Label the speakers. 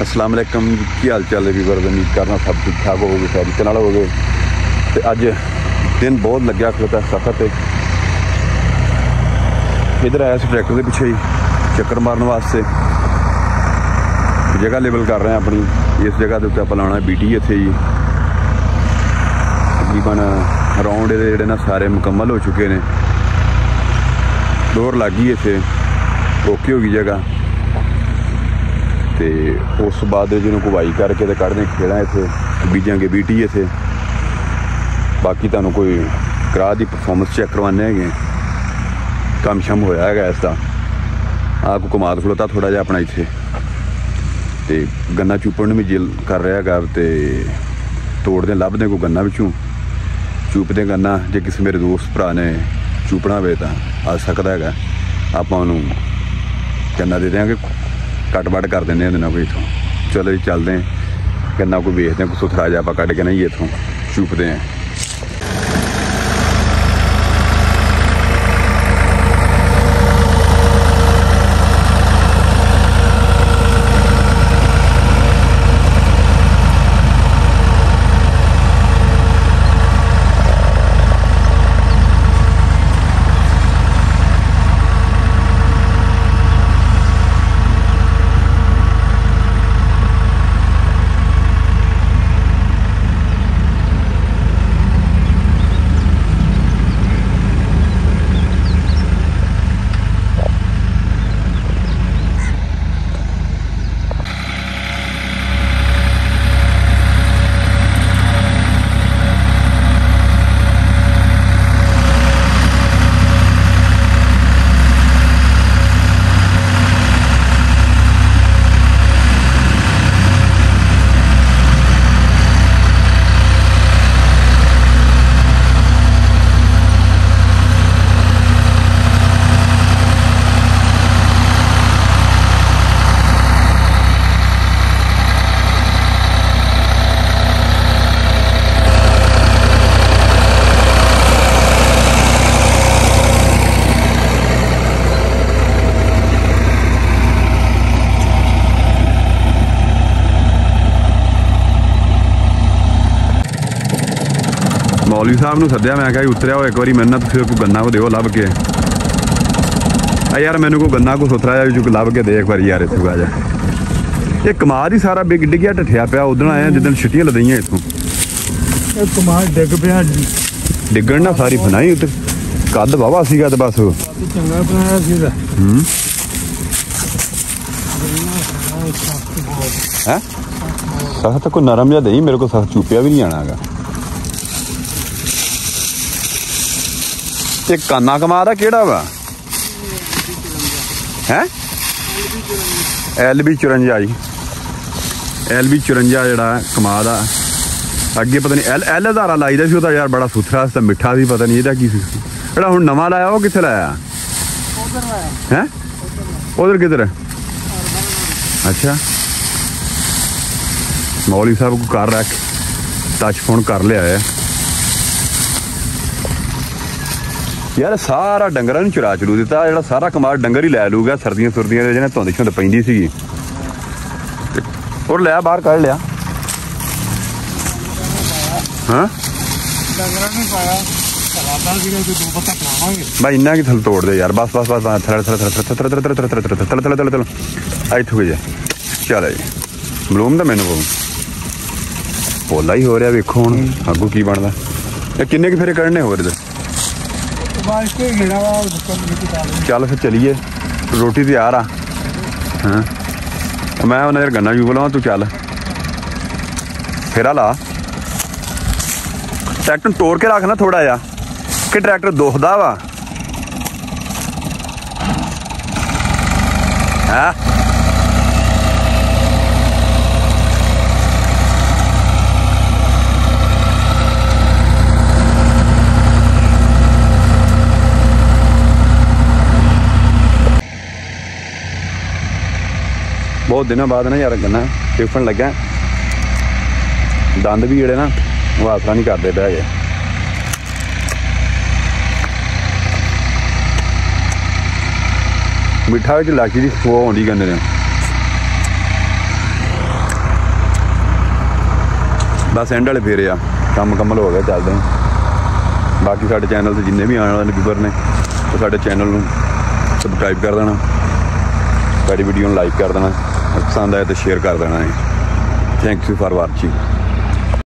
Speaker 1: अस्सलाम वालेकुम, की हाल चाल है वीवर। उम्मीद करना सब ठीक ठाक हो गए, खैर नाल हो गए। तो अज दिन बहुत लग्या खलोता सफर पे। इधर आया इस ट्रैक्टर के पिछे ही चक्कर मारने वास्ते जगह लेवल कर रहे हैं अपनी। इस जगह के उत्ते आप लाना बीटी इत्थे जी तकरीबन राउंड ये ना सारे मुकम्मल हो चुके हैं। डोर लग गई इत्थे, ओके हो गई जगह। तो उस बाद जिन्होंने कुवाई करके तो कढ़ने खेड़ा इत्थे बीजांगे बीटी इत्थे। बाकी तुहानूं कोई करा दी परफॉर्मेंस चेक करवाने हैं, कम शम होया है इसका। आप कमाद खलोता थोड़ा जिहा अपना इत्थे तो गन्ना चूपण भी जिल कर रहा है। तो तोड़ते लभदे कोई गन्ना पिछों चूपते गन्ना। जे किसी मेरे दोस्त भरा ने चूपना हो तो आ सकता है, आप गन्ना दे देंगे, कट वट कर देंगे उन्हें कोई इतों। चलो जी चलते हैं, गन्ना कोई वेचते हैं, कुछ सुथरा जा कट के नहीं इतों चूपते हैं। मौलवी साहब ने सद्या, मैं क्या उतरिया हो एक बार मैंने ना कोई गन्ना को दो लभ के। यार मैंने कोई गन्ना को सुथरा जा लभ के दे एक बार यार इतों आ जा। ये कमाद ही सारा बिग डिग्या ढठिया पिया। उदन आया जिदन छिट्टियां लदईयां इतों कमाद डिग पिया, डिगण ना सारी फनाई उत कद वाहवा सीगा ते बस चंगा बनाया सीगा। है सख्त कोई नरम जा दई, मेरे को सख्त चूपिया भी नहीं आना है। ये काना कमाद केड़ा वा है LB 54 जी, LB 54 जड़ा कमाद आ। अगे पता नहीं L हज़ारा लाई दा सी, ओहदा यार बड़ा सुथरा सा मिठा सी, पता नहीं एहदा की सी। जेड़ा हुण नवां लाया वो कित्थे लाया है? उधर किधर? अच्छा मौलवी साहब को कर रख टच फोन कर लिया है यार। सारा डंगरां नूं चुरा चलू दिता, जेड़ा सारा कमाद डंगर ही लै लूगा। सर्दियां सुरदियां दे जिहने धुंद छुंद पैंदी सीगी और लिया बाहर कढ़ लिया। हाँ भाई इन्ना की थल तोड़ दे यार, बस बस बस थल थल थल थल थल थल थल थल थल थल थल थल इत्थों गए। चल जी मलूम तो मैनू पोला ही हो रहा, वेखो हुण अगों की बनदा। ये किन्ने के फेरे कढ़ने होर इधर? चल फिर चलीए, रोटी तैयार आ। हाँ मैं उन्हें यार गन्ना चूप लवां, तू चल फेरा ला। ट्रैक्टर तोड़ के रखना थोड़ा जा कि ट्रैक्टर दुखदा वा है। बहुत दिनों बाद ना यार गन्ना टिफन लग्या, दंद भी जेड़े ना वो आसरा नहीं करते बह गए। मिठा इलायची की खुआ आँदी कहते हैं। बस एंड वाले फेरे आ काम मुकम्मल हो गया चलते हैं। बाकी साडे चैनल से जिन्ने भी आने वाले व्यूअर ने तो साडे चैनल नूं सबसक्राइब कर देना, साडी वीडियो नूं लाइक कर देना, पसंद आए तो शेयर कर देना है। Thank you for watching.